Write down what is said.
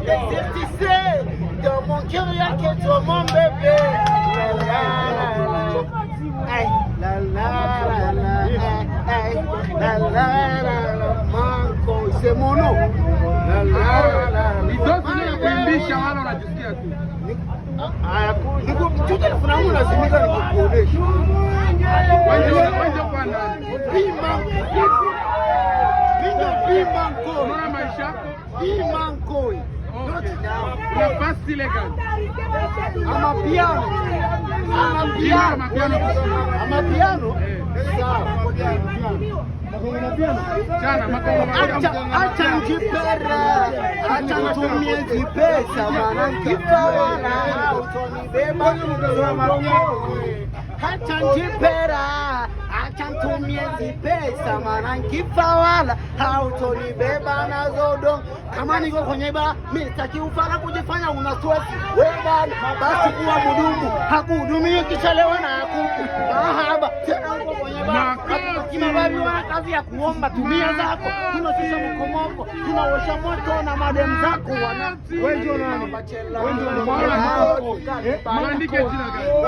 Existissez dans mon cœur, il y a que toi, mon bébé. La la la la la la Manko, c'est mon nom. La la la. Kuimbisha wala unajisikia tu. Niko tutafuna mwana simika nikuonesha. Wewe kwa nani? Bimanko. Unaona maisha yako? Bimanko. Una fast legal. Ama piano. Ama piano. Sawa. Acha njipera, acha ntumie jipesa, maana nkifa wala hautonibeba. Acha njipera, acha ntumie jipesa, maana nkifa wala hautonibeba na zodo. Kama niko kwenye ba, mimi sitaki ufala kujifanya una stress. Wewe bana, basi kuwa mhudumu, hakuhudumii kichelewa na hakupi. Mahaba, tena uko kwenye ba. Kima babi wana kazi ya kuomba tumia zako. Tunashusha mkomoko, tunaosha moto na madem zako wana. Wewe ndio nani? Wewe ndio mwana. Maandike jina gani?